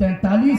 43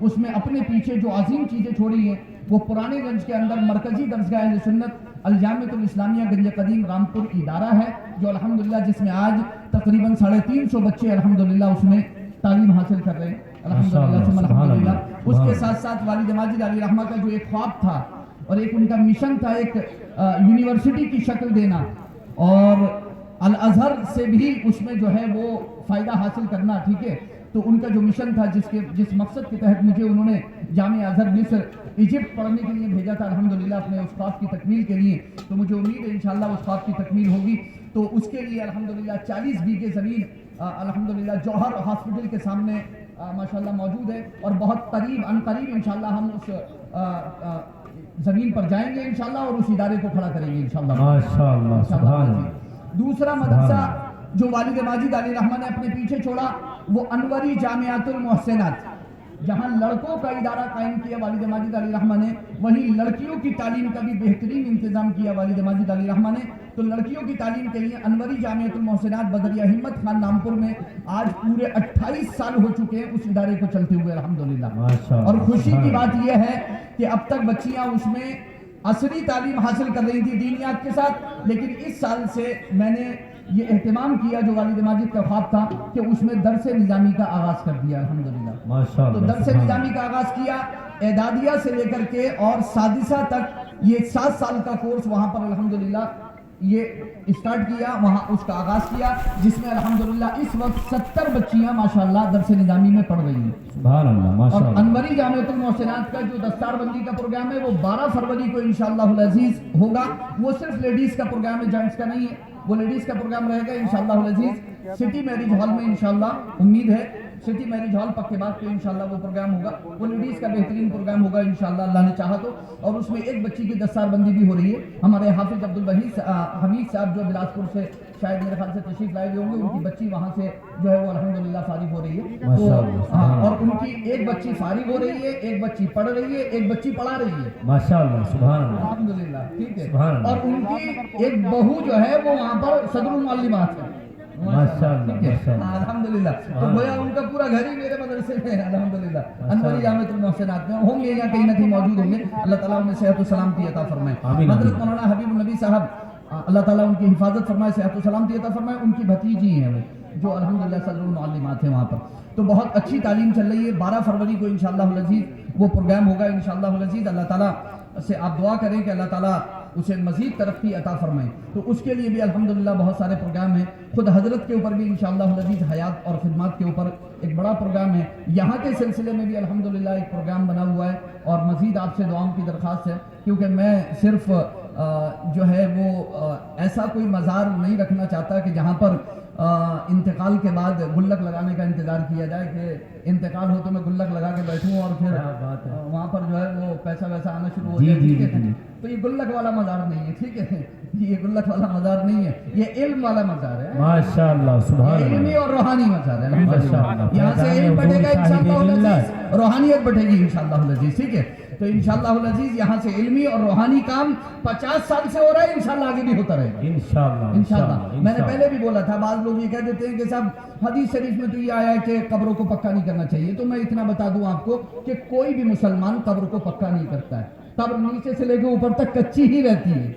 اس میں اپنے پیچھے جو عظیم چیزیں چھوڑی ہیں وہ پرانے گنج کے اندر مرکزی درسگاہ اہل سنت الجامعۃ الاسلامیہ گنج قدیم رامپور ادارہ ہے، جو الحمدللہ جس میں آج تقریباً 350 بچے الحمدللہ اس میں تعلیم حاصل کر رہے ہیں الحمدللہ ثم الحمدللہ۔ اس کے ساتھ ساتھ والد ماجد علی رحمہ کا جو ایک خواب تھا اور ایک ان کا مشن تھا ایک یونیورسٹی کی شکل دینا، اور الازہر سے بھی اس میں جو ہے وہ فائدہ حاصل کرنا، ٹھیک ہے، تو ان کا جو مشن تھا جس مقصد کے تحت مجھے انہوں نے جامعہ ازہر مصر ایجپٹ پڑھنے کے لیے بھیجا تھا الحمدللہ اپنے اس خواب کی تکمیل کے لیے، تو مجھے امید ہے انشاءاللہ اس خواب کی تکمیل ہوگی۔ تو اس کے لیے الحمدللہ 40 بیگھے زمین الحمدللہ جوہر ہاسپٹل کے سامنے ماشاءاللہ موجود ہے، اور بہت عن قریب انشاءاللہ ہم اس زمین پر جائیں گے انشاءاللہ اور اس ادارے کو کھڑا کریں گے انشاءاللہ ماشاءاللہ سبحان اللہ۔ دوسرا مدرسہ جو والد ماجد علی رحمہ نے اپنے پیچھے چھوڑا وہ انوری جامعۃ المحسنات، جہاں لڑکوں کا ادارہ قائم کیا والد ماجد علی رحمہ نے، وہیں لڑکیوں کی تعلیم کا بھی بہترین انتظام کیا والد ماجد علی رحمہ نے۔ تو لڑکیوں کی تعلیم کے لیے انوری جامعۃ المحسنات بدریہ ہمت خان رامپور میں آج پورے 28 سال ہو چکے ہیں اس ادارے کو چلتے ہوئے الحمدللہ، اور خوشی کی بات یہ ہے کہ اب تک بچیاں اس میں عصری تعلیم حاصل کر رہی تھی دینیات کے ساتھ، لیکن اس سال سے میں نے یہ اہتمام کیا جو والد ماجد کا خواب تھا کہ اس میں درس نظامی کا آغاز کر دیا الحمدللہ۔ تو درس نظامی کا آغاز کیا، اعدادیہ سے لے کر کے اور سادسہ تک یہ 7 سال کا کورس وہاں پر الحمدللہ یہ اسٹارٹ کیا، وہاں اس کا آغاز کیا، جس میں الحمدللہ اس وقت 70 بچیاں ماشاءاللہ درس نظامی میں پڑھ رہی ہیں سبحان اللہ ماشاءاللہ۔ اور انوری جامعۃ المحسنات کا جو دستار بندی کا پروگرام ہے وہ 12 فروری کو انشاءاللہ العزیز ہوگا، وہ صرف لیڈیز کا پروگرام ہے، جینٹس کا نہیں ہے، وہ لیڈیز کا پروگرام رہے گا انشاءاللہ العزیز سٹی میرج ہال میں انشاءاللہ، امید ہے سٹی میرج ہال پکے بات پہ انشاءاللہ وہ پروگرام ہوگا، وہ لیڈیز کا بہترین پروگرام ہوگا انشاءاللہ اللہ نے چاہا تو، اور اس میں ایک بچی کی دستار بندی بھی ہو رہی ہے۔ ہمارے حافظ عبدالوحید حمید صاحب جو بلاسپور سے شاید میرے خیال سے تشریف لائے ہوئے ہوں گے، ان کی بچی وہاں سے جو ہے وہ الحمدللہ فارغ ہو رہی ہے، اور ان کی ایک بچی فارغ ہو رہی ہے، ایک بچی پڑھ رہی ہے، ایک بچی پڑھا رہی ہے ماشاءاللہ سبحان اللہ الحمدللہ، ٹھیک ہے، اور ان کی ایک بہو جو ہے وہ وہاں پر صدر المعلمات ہے الحمدللہ، تو گویا ان کا پورا گھر ہی میرے مدرسے میں ہے الحمدللہ، انوری جامعۃ المحسنات میں ہوں گے یا کہیں نہ کہیں موجود ہوں گے، اللہ تعالیٰ انہیں صحت و سلامتی عطا فرمائے۔ حضرت مولانا حبیب النبی صاحب اللہ تعالیٰ ان کی حفاظت فرمائے، صحت و سلامتی عطا فرمائے، ان کی بھتیجی ہیں وہ جو الحمدللہ صدر المعلمات ہیں وہاں پر، تو بہت اچھی تعلیم چل رہی ہے۔ 12 فروری کو انشاءاللہ العزیز وہ پروگرام ہوگا انشاءاللہ العزیز، اللہ تعالیٰ سے آپ دعا کریں کہ اللہ تعالیٰ اسے مزید ترقی عطا فرمائیں، تو اس کے لیے بھی الحمدللہ بہت سارے پروگرام ہیں، خود حضرت کے اوپر بھی انشاءاللہ العزیز حیات اور خدمات کے اوپر ایک بڑا پروگرام ہے، یہاں کے سلسلے میں بھی الحمدللہ ایک پروگرام بنا ہوا ہے، اور مزید آپ سے دعاؤں کی درخواست ہے، کیونکہ میں صرف جو ہے وہ ایسا کوئی مزار نہیں رکھنا چاہتا کہ جہاں پر انتقال کے بعد گلک لگانے کا انتظار کیا جائے کہ انتقال ہو تو میں گلک لگا کے بیٹھوں اور پھر وہاں پر جو ہے وہ پیسہ ویسا آنا شروع ہو جائے، ٹھیک ہے، تو یہ گلک والا مزار نہیں ہے، ٹھیک ہے، یہ گلک والا مزار نہیں ہے، یہ علم والا مزار ہے ماشاءاللہ سبحان اللہ، علمی اور روحانی مزار ہے الحمدللہ، یہاں سے علم بڑھے گا انشاءاللہ العزیز، روحانیت بڑھے گی انشاءاللہ العزیز، ٹھیک ہے، تو انشاءاللہ العزیز یہاں سے علمی اور روحانی کام 50 سال سے ہو رہا ہے، انشاءاللہ آگے بھی ہوتا رہے گا انشاءاللہ۔ میں نے پہلے بھی بولا تھا، بعض لوگ یہ کہہ دیتے ہیں کہ صاحب حدیث شریف میں تو یہ آیا ہے کہ قبروں کو پکا نہیں کرنا چاہیے، تو میں اتنا بتا دوں آپ کو کہ کوئی بھی مسلمان قبر کو پکا نہیں کرتا ہے، قبر نیچے سے لے کے اوپر تک کچی ہی رہتی ہے،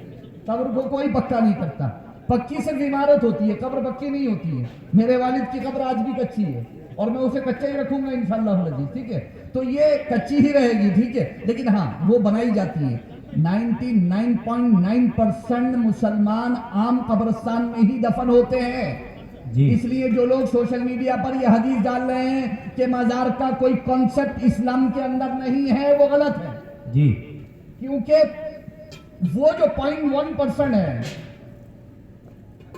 قبر کو کوئی پکا نہیں کرتا، پکی صرف عمارت ہوتی ہے، قبر پکی نہیں ہوتی ہے، میرے والد کی قبر آج بھی کچی ہے اور میں اسے کچا ہی رکھوں گا انشاءاللہ العزیز، ٹھیک ہے، تو یہ کچی ہی رہے گی، ٹھیک ہے، لیکن ہاں وہ بنائی جاتی ہے، 99.9% مسلمان عام قبرستان میں ہی دفن ہوتے ہیں، اس لیے جو لوگ سوشل میڈیا پر یہ حدیث ڈال رہے ہیں کہ مزار کا کوئی کانسیپٹ اسلام کے اندر نہیں ہے، وہ غلط ہے جی، کیونکہ وہ جو 0.1% ہے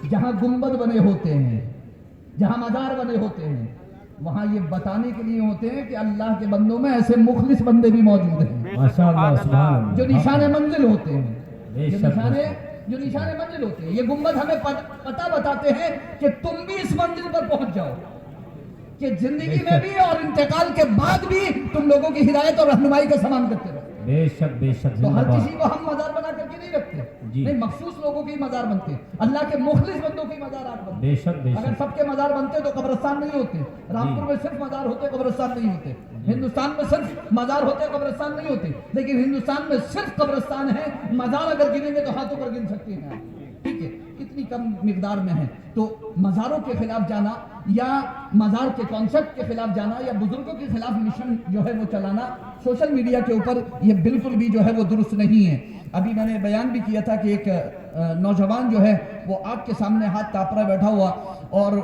جہاں گنبد بنے ہوتے ہیں، جہاں مزار بنے ہوتے ہیں، وہاں یہ بتانے کے لیے ہوتے ہیں کہ اللہ کے بندوں میں ایسے مخلص بندے بھی موجود ہیں ماشاءاللہ، جو نشان منزل ہوتے ہیں، جو نشان منزل ہوتے ہیں، یہ گنبد ہمیں پتہ بتاتے ہیں کہ تم بھی اس منزل پر پہنچ جاؤ، کہ زندگی میں بھی اور انتقال کے بعد بھی تم لوگوں کی ہدایت اور رہنمائی کا سامان کرتے رہو، بے شک بے شک، تو ہر کسی کو ہم مزار بنا کر کے نہیں رکھتے، نہیں، مخصوص لوگوں کے مزار بنتے، اللہ کے مخلص بندوں کے مزارات بنتے، بے شک بے شک، اگر سب کے مزار بنتے تو قبرستان نہیں ہوتے، رامپور میں صرف مزار ہوتے، قبرستان نہیں ہوتے، ہندوستان میں صرف مزار ہوتے قبرستان نہیں ہوتے، لیکن ہندوستان میں صرف قبرستان ہے، مزار اگر گنیں گے تو ہاتھوں پر گن سکتے ہیں آپ، ٹھیک ہے، کتنی کم مقدار میں ہے۔ تو مزاروں کے خلاف جانا یا مزار کے کانسیپٹ کے خلاف جانا یا بزرگوں کے خلاف مشن جو ہے وہ چلانا سوشل میڈیا کے اوپر، یہ بالکل بھی جو ہے وہ درست نہیں ہے۔ ابھی میں نے بیان بھی کیا تھا کہ ایک نوجوان جو ہے وہ آگ کے سامنے ہاتھ تاپ رہا بیٹھا ہوا، اور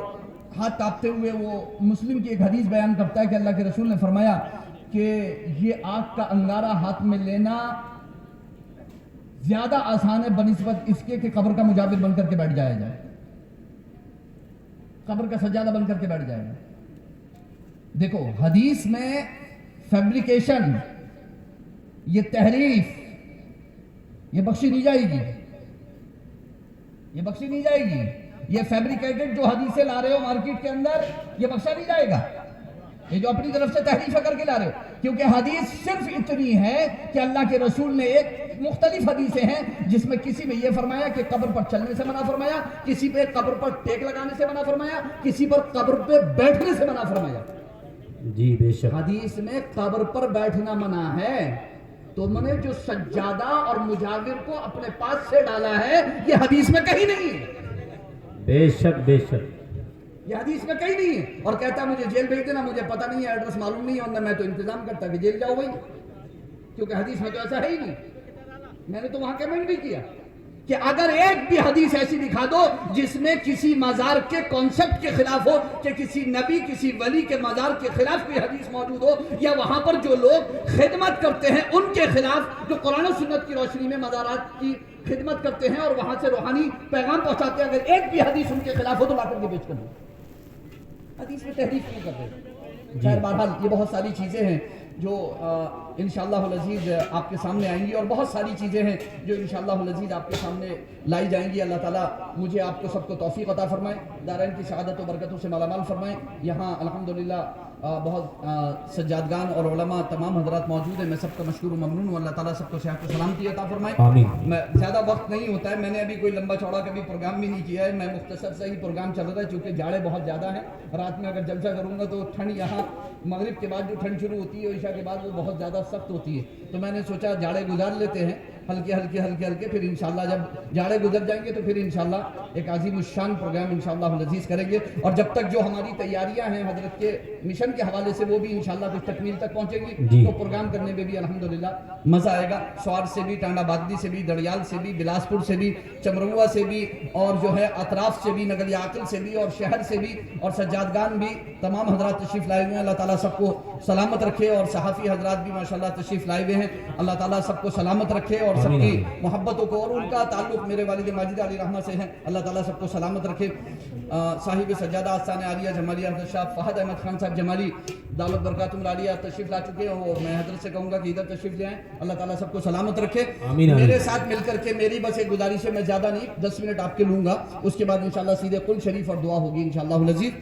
ہاتھ تاپتے ہوئے وہ مسلم کی ایک حدیث بیان کرتا ہے کہ اللہ کے رسول نے فرمایا کہ یہ آگ کا انگارہ ہاتھ میں لینا زیادہ آسان ہے بنسبت اس کے کہ قبر کا مجاور بن کر کے بیٹھ جایا جائے، قبر کا سجادہ بن کر کے بیٹھ جائے گا۔ دیکھو حدیث میں فیبریکیشن، یہ تحریف، یہ بخشی نہیں جائے گی، یہ بخشی نہیں جائے گی۔ یہ فیبریکیٹڈ جو حدیثیں لا رہے ہو مارکیٹ کے اندر، یہ بخشا نہیں جائے گا، یہ جو اپنی طرف سے تحریف کر کے لا رہے ہو، کیونکہ حدیث صرف اتنی ہے کہ اللہ کے رسول نے ایک مختلف حدیثیں ہیں جس میں کسی میں یہ فرمایا کہ قبر پر چلنے سے منع فرمایا، کسی پہ قبر پر ٹیک لگانے سے منع فرمایا، کسی پر قبر پہ بیٹھنے سے منع فرمایا۔ جی بے شک، حدیث میں قبر پر بیٹھنا منع ہے، تو میں نے جو سجادہ اور مجاور کو اپنے پاس سے ڈالا ہے یہ حدیث میں کہیں نہیں ہے، بے شک بے شک، یہ حدیث میں کہیں نہیں ہے۔ اور کہتا ہے مجھے جیل بھیج دینا، مجھے پتہ نہیں ہے، ایڈریس معلوم نہیں ہے، اور میں تو انتظام کرتا کہ جیل جاؤ بھائی، کیونکہ حدیث میں تو ایسا ہے ہی نہیں۔ میں نے تو وہاں کمنٹ بھی کیا کہ اگر ایک بھی حدیث ایسی دکھا دو جس میں کسی مزار کے کانسیپٹ کے خلاف ہو، کہ کسی نبی کسی ولی کے مزار کے خلاف کوئی حدیث موجود ہو، یا وہاں پر جو لوگ خدمت کرتے ہیں ان کے خلاف، جو قرآن و سنت کی روشنی میں مزارات کی خدمت کرتے ہیں اور وہاں سے روحانی پیغام پہنچاتے ہیں، اگر ایک بھی حدیث ان کے خلاف ہو تو لا کر کے پیش کر دو، حدیث میں تحریف کیوں کر رہے؟ خیر بہرحال یہ بہت ساری چیزیں ہیں جو انشاءاللہ العزیز آپ کے سامنے آئیں گی، اور بہت ساری چیزیں ہیں جو انشاءاللہ العزیز آپ کے سامنے لائی جائیں گی۔ اللہ تعالیٰ مجھے آپ کو سب کو توفیق عطا فرمائے، دارین کی سعادت و برکتوں سے مالا مال فرمائے۔ یہاں الحمدللہ بہت سجادگان اور علماء تمام حضرات موجود ہیں، میں سب کا مشکور و ممنون ہوں۔ اللہ تعالیٰ سب کو صحت و سلامتی عطا فرمائے۔ آمین۔ میں زیادہ وقت نہیں ہوتا ہے، میں نے ابھی کوئی لمبا چوڑا کبھی پروگرام بھی نہیں کیا ہے، میں مختصر سے ہی پروگرام چل رہا ہے، چونکہ جاڑے بہت زیادہ ہیں۔ رات میں اگر جلسہ کروں گا تو ٹھنڈ یہاں مغرب کے بعد جو ٹھنڈ شروع ہوتی ہے عشاء کے بعد وہ بہت زیادہ سخت ہوتی ہے، تو میں نے سوچا جاڑے گزار لیتے ہیں ہلکے ہلکے ہلکے ہلکے، پھر انشاءاللہ جب جاڑے گزر جائیں گے تو پھر انشاءاللہ ایک عظیم الشان پروگرام انشاءاللہ العزیز کریں گے۔ اور جب تک جو ہماری تیاریاں ہیں حضرت کے مشن کے حوالے سے وہ بھی انشاءاللہ کچھ تکمیل تک پہنچیں گی، تو پروگرام کرنے میں بھی الحمدللہ مزہ آئے گا۔ سوار سے بھی، ٹانڈا بادلی سے بھی، دڑیال سے بھی، بلاسپور سے بھی، چمروا سے بھی، اور جو ہے اطراف سے بھی، نگر عاقل سے بھی، اور شہر سے بھی، اور سجادگان بھی تمام حضرات تشریف لائے ہوئے ہیں۔ اللہ تعالیٰ سب کو سلامت رکھے، اور صحافی حضرات بھی ماشاءاللہ تشریف لائے ہوئے ہیں، اللہ تعالیٰ سب کو سلامت رکھے اور سب کی محبتوں کو، اور ان کا تعلق میرے والد ماجد علی رحمہ سے ہے، اللہ تعالیٰ سب کو سلامت رکھے۔ صاحب سجادہ آستانہ عالیہ جمالی حضرت شاہ فہد احمد خان صاحب جمالی دامت برکاتہم العالیہ تشریف لا چکے ہیں، اور میں حضرت سے کہوں گا کہ ادھر تشریف لے آئیں، اللہ تعالیٰ سب کو سلامت رکھے۔ میرے ساتھ مل کر کے میری بس ایک گزارش ہے، میں زیادہ نہیں 10 منٹ آپ کے لوں گا، اس کے بعد انشاءاللہ سیدھے قل شریف اور دعا ہوگی انشاءاللہ العزیز۔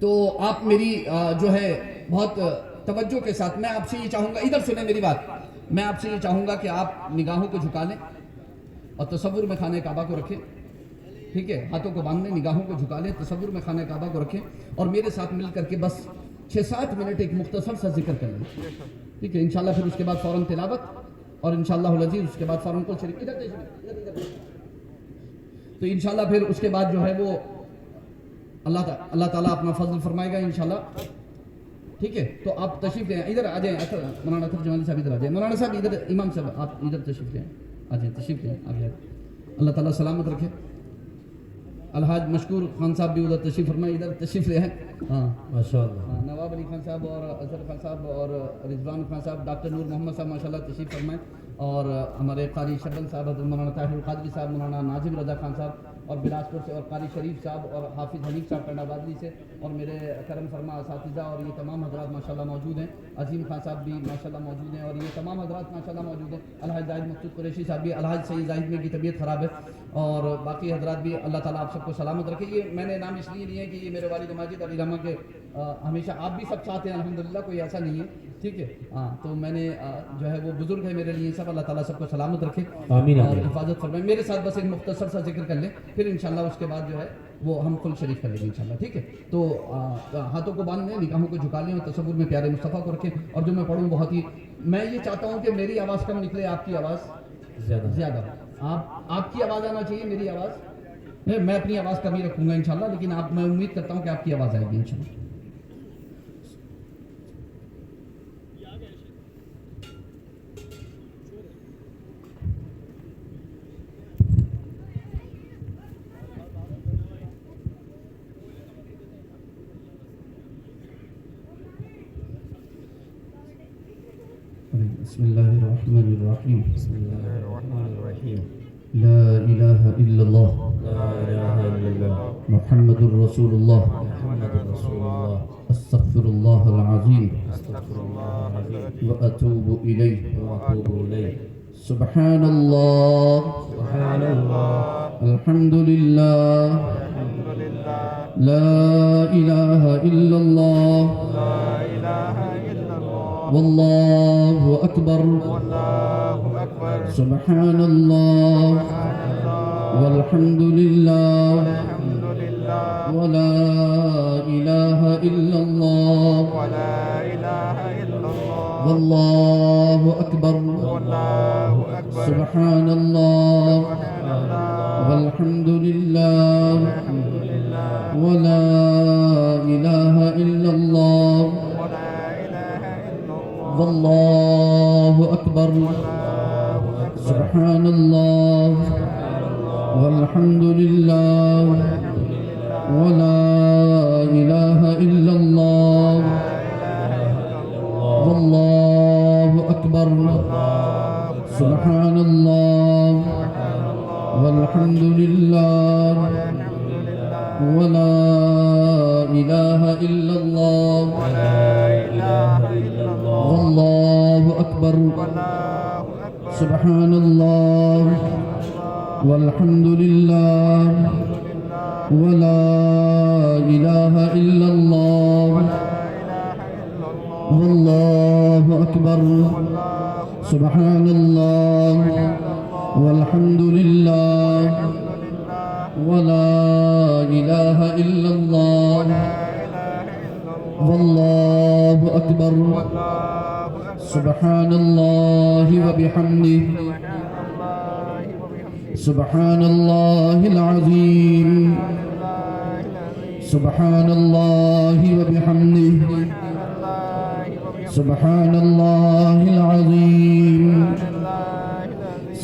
تو آپ میری جو ہے بہت توجہ کے ساتھ، میں آپ سے یہ چاہوں گا، ادھر سنیں میری بات، میں آپ سے یہ چاہوں گا کہ آپ نگاہوں کو جھکا لیں اور تصور میں خانہ کعبہ کو رکھیں، ٹھیک ہے، ہاتھوں کو باندھ لیں، نگاہوں کو جھکا لیں، تصور میں خانہ کعبہ کو رکھیں، اور میرے ساتھ مل کر کے بس 6-7 منٹ ایک مختصر سا ذکر کر لیں، ٹھیک ہے، انشاءاللہ پھر اس کے بعد فوراً تلاوت، اور انشاءاللہ العزیز اس کے بعد فوراً قل شریف، ادھر تو انشاءاللہ پھر اس کے بعد جو ہے وہ اللہ تعالیٰ اپنا فضل فرمائے گا انشاءاللہ، ٹھیک ہے۔ تو آپ تشریف لیں، ادھر آ جائیں، مولانا اطہر جمالی صاحب ادھر آ جائیں، مولانا صاحب ادھر، امام صاحب آپ ادھر تشریف لیں، آ جائیں، تشریف لیں، آ جائیں، اللہ تعالیٰ سلامت رکھے۔ الحاج مشکور خان صاحب بھی ادھر تشریف فرمائے، ادھر تشریف لے ہیں، ہاں ماشاءاللہ، نواب علی خان صاحب اور اظہر خان صاحب اور رضوان خان صاحب، ڈاکٹر نور محمد صاحب ماشاءاللہ تشریف فرمائیں، اور ہمارے قاری شبل صاحب حضرت مولانا طاہر القادری صاحب، مولانا ناظم رضا خان صاحب اور بلاسپور سے، اور قاری شریف صاحب اور حافظ حنیف صاحب ٹنڈا بادلی سے، اور میرے کرم فرما اساتذہ، اور یہ تمام حضرات ماشاءاللہ موجود ہیں، عظیم خان صاحب بھی ماشاءاللہ موجود ہیں، اور یہ تمام حضرات ماشاءاللہ موجود ہیں، الحاج زاہد مقصود قریشی صاحب بھی، الحاج سید زاہد میں کی طبیعت خراب ہے، اور باقی حضرات بھی، اللہ تعالیٰ آپ سب کو سلامت رکھے۔ یہ میں نے نام اس لیے لیے کہ یہ میرے والد ماجد علی رحمہ کے ہمیشہ آپ بھی سب چاہتے ہیں الحمدللہ، کوئی ایسا نہیں ہے، ٹھیک ہے، ہاں، تو میں نے جو ہے وہ بزرگ ہے میرے لیے سب، اللہ تعالیٰ سب کو سلامت رکھے آمین اور حفاظت فرمائے۔ میرے ساتھ بس ایک مختصر سا ذکر کر لیں، پھر انشاءاللہ اس کے بعد جو ہے وہ ہم کل شریف کر لیں گے انشاءاللہ. ٹھیک ہے, تو ہاتھوں کو باندھ لیں, نگاہوں کو جھکا لیں, اور تصور میں پیارے مصطفیٰ کو رکھیں. اور جو میں پڑھوں بہت ہی, میں یہ چاہتا ہوں کہ میری آواز کم نکلے, آپ کی آواز زیادہ. آپ کی آواز آنا چاہیے, میری آواز, میں اپنی آواز کم ہی رکھوں گا انشاءاللہ, لیکن میں امید کرتا ہوں کہ آپ کی آواز آئے گی انشاءاللہ. بسم الله الرحمن الرحيم. بسم الله الرحمن الرحيم. لا إله إلا الله لا إله إلا الله محمد رسول الله محمد رسول الله. أستغفر الله العظيم أستغفر الله العظيم وأتوب إليه. وأتوب إليه. سبحان الله سبحان الله. الحمد لله لا إله إلا الله والله أكبر. سبحان الله والحمد لله ولا إله إلا الله والله أكبر. سبحان الله والحمد لله ولا إله إلا الله والله أكبر. سبحان الله والحمد لله ولا إله إلا الله والله أكبر. سبحان الله والحمد لله ولا إله إلا الله والله أكبر. سبحان الله والحمد لله ولا إله إلا الله والله أكبر. سبحان الله والحمد لله ولا إله إلا الله والله أكبر. سبحان الله وبحمده سبحان الله العظيم. سبحان الله وبحمده سبحان الله العظيم.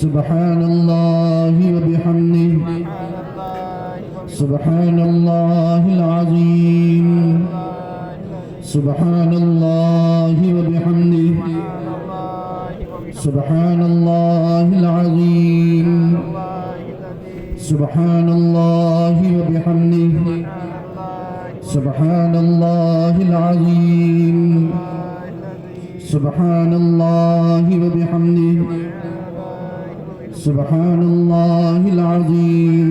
سبحان الله وبحمده سبحان الله العظيم. سبحان الله وبحمده سبحان الله العظيم. سبحان الله وبحمده سبحان الله العظيم. سبحان الله وبحمده سبحان الله العظيم.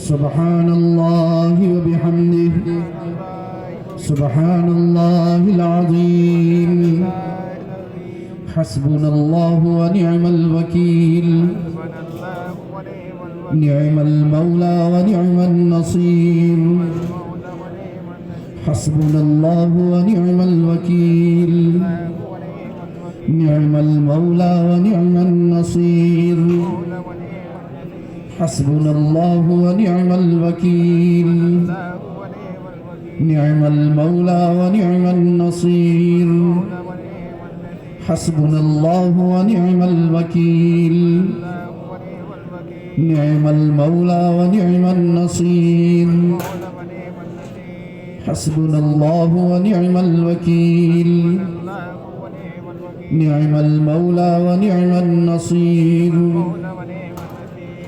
سبحان الله وبحمده سبحان الله العظيم. حسبنا الله ونعم الوكيل. نعم المولى ونعم النصير. حسبنا الله ونعم الوكيل. نعم المولى ونعم النصير. حسبنا الله ونعم الوكيل. نعم المولى ونعم النصير. حسبنا الله ونعم الوكيل. نعم المولى ونعم النصير. حسبنا الله ونعم الوكيل. نعم المولى ونعم النصير.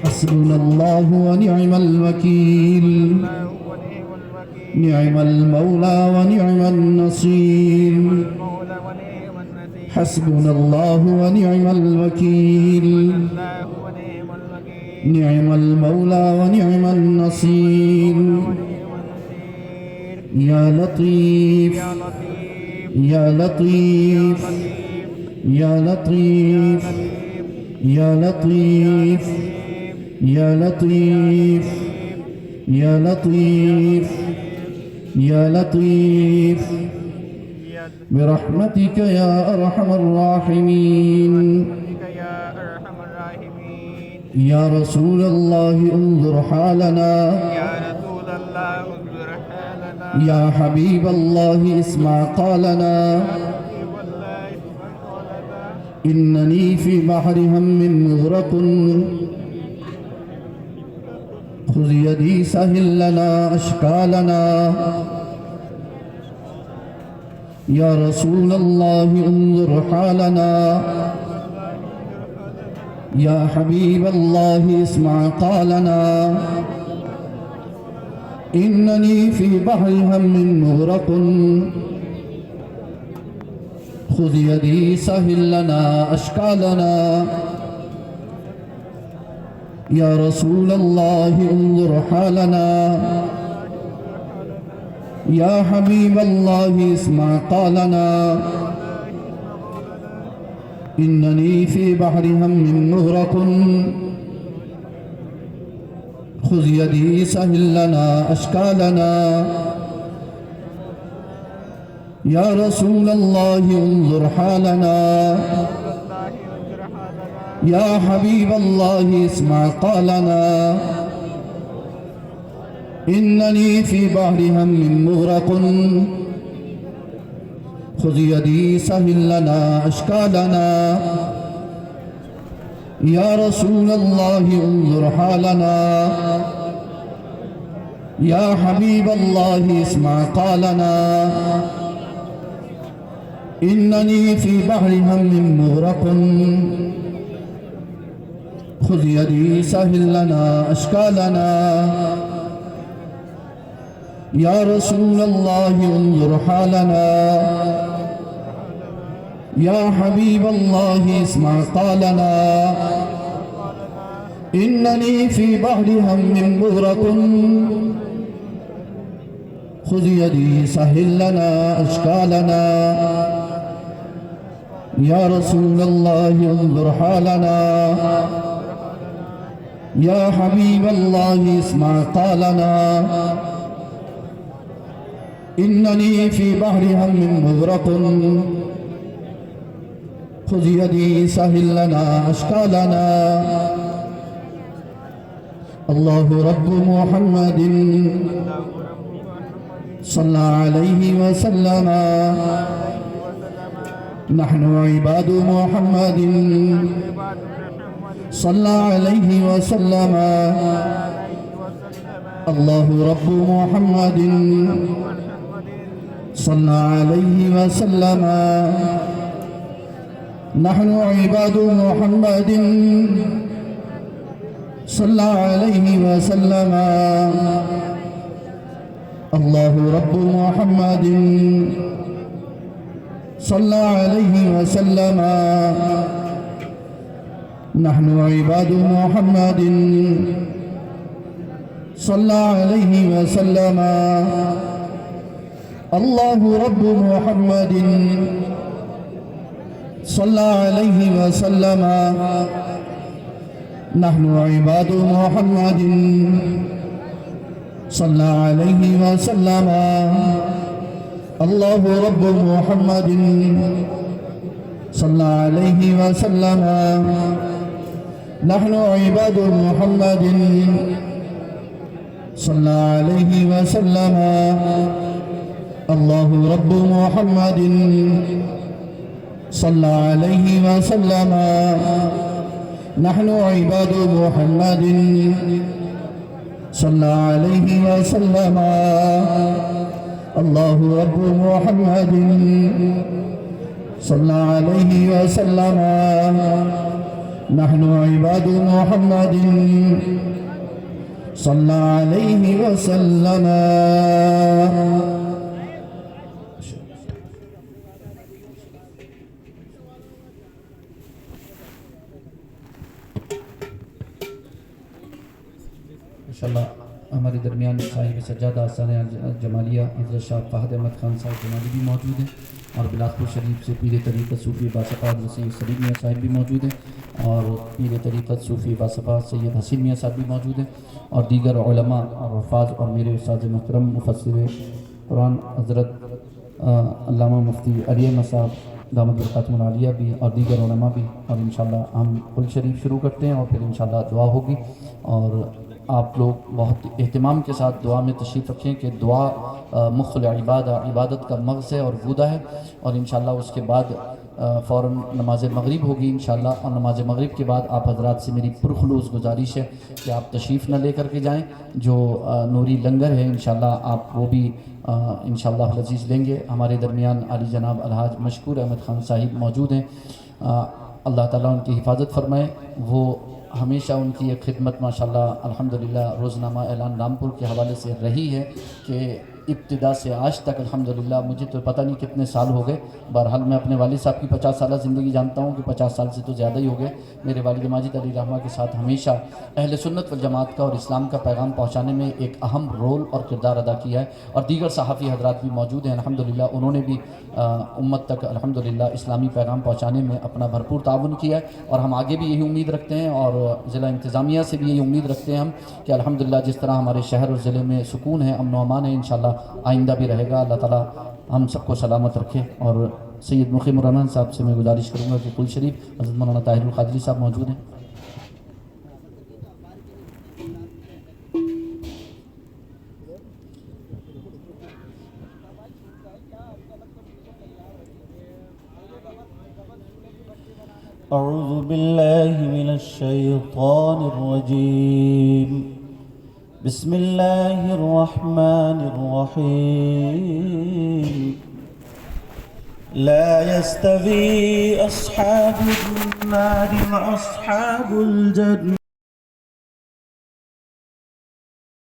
حسبنا الله ونعم الوكيل. نعم المولى ونعم النصير. حسبنا الله ونعم الوكيل. نعم المولى ونعم النصير. يا لطيف يا لطيف يا لطيف يا لطيف يا لطيف یا لطیف یا لطیف برحمتك يا أرحم الراحمين يا أرحم الراحمين يا رسول الله انظر حالنا يا رسول الله انظر حالنا يا حبيب الله اسمع قالنا والله قولنا إنني في بحر هم مغرق خذ يدي سهل لنا أشكالنا يا رسول الله انظر حالنا يا حبيب الله اسمع قالنا إنني في بحر هم مغرق خذ يدي سهل لنا أشكالنا يا رسول الله انظر حالنا يا حبيب الله اسمع قالنا إنني في بحر هم مغرق خذ يدي سهل لنا أشكالنا يا رسول الله انظر حالنا يا حبيب الله اسمع قالنا إنني في بحر هم مغرق خذ يدي سهل لنا أشكالنا يا رسول الله انظر حالنا يا حبيب الله اسمع قالنا إنني في بحر هم مغرق خذ يدي سهل لنا أشكالنا يا رسول الله انظر حالنا يا حبيب الله اسمع قالنا إنني في بحر هم مغرق خذ يدي سهل لنا أشكالنا يا رسول الله انظر حالنا يا حبيب الله اسمع قالنا إنني في بحر هم مغرق خذ يدي سهل لنا أشكالنا الله رب محمد صلى عليه وسلم نحن عباد محمد صلى عليه وسلم الله رب محمد صلى عليه وسلم نحن عباد محمد صلى عليه وسلم الله رب محمد صلى عليه وسلم نحن عباد محمد صلى عليه وسلم الله رب محمد صلى عليه وسلم نحن عباد محمد صلى عليه وسلم الله رب محمد صلى عليه وسلم نحن عباد محمد صلى عليه وسلم الله رب محمد صلى عليه وسلم نحن عباد محمد صلى عليه وسلم الله رب محمد صلى عليه وسلم نحن عباد محمد صلى عليه وسلم انشاءاللہ ہمارے درمیان صاحب سجادہ آستانہ جمالیہ حضرت شاہ فہد احمد خان صاحب جمالی بھی موجود ہیں. اور بلاسپور شریف سے پیر طریقت صوفی باصفا سید سلیم میاں صاحب بھی موجود ہیں، اور پیر طریقت صوفی باصفا سید حسین میاں صاحب بھی موجود ہیں، اور دیگر علماء اور حفاظ اور میرے استاد محترم مفسر قرآن حضرت علامہ مفتی علی احمد صاحب دامت برکاتہم العالیہ بھی، اور دیگر علماء بھی. اور انشاءاللہ ہم کل شریف شروع کرتے ہیں اور پھر انشاءاللہ دعا ہوگی. اور آپ لوگ بہت اہتمام کے ساتھ دعا میں تشریف رکھیں کہ دعا مخل عبادت کا مغز ہے اور گودا ہے. اور انشاءاللہ اس کے بعد فوراً نماز مغرب ہوگی انشاءاللہ، اور نماز مغرب کے بعد آپ حضرات سے میری پرخلوص گزارش ہے کہ آپ تشریف نہ لے کر کے جائیں. جو نوری لنگر ہے انشاءاللہ آپ وہ بھی انشاءاللہ العزیز لیں گے. ہمارے درمیان علی جناب الحاج مشکور احمد خان صاحب موجود ہیں، اللہ تعالیٰ ان کی حفاظت فرمائے. وہ ہمیشہ ان کی ایک خدمت ماشاءاللہ الحمدللہ روزنامہ اعلان رامپور کے حوالے سے رہی ہے کہ ابتدا سے آج تک الحمدللہ مجھے تو پتہ نہیں کتنے سال ہو گئے. بہرحال میں اپنے والد صاحب کی 50 سالہ زندگی جانتا ہوں کہ 50 سال سے تو زیادہ ہی ہو گئے. میرے والد ماجد علی رحمہ کے ساتھ ہمیشہ اہل سنت والجماعت کا اور اسلام کا پیغام پہنچانے میں ایک اہم رول اور کردار ادا کیا ہے. اور دیگر صحافی حضرات بھی موجود ہیں الحمدللہ، انہوں نے بھی امت تک الحمدللہ اسلامی پیغام پہنچانے میں اپنا بھرپور تعاون کیا ہے. اور ہم آگے بھی یہی امید رکھتے ہیں، اور ضلع انتظامیہ سے بھی یہی امید رکھتے ہیں ہم کہ الحمدللہ جس طرح ہمارے شہر اور ضلع میں سکون ہے، امن و امان ہے، انشاءاللہ آئندہ بھی رہے گا. اللہ تعالیٰ ہم سب کو سلامت رکھے. اور سید مقیم الرحمان صاحب سے میں گزارش کروں گا کہ کل شریف حضرت مولانا طاہر القادری صاحب موجود ہیں. أعوذ بالله من الشيطان الرجيم. بسم الله الرحمن الرحيم. لا يستوي أصحاب النار وأصحاب الجنة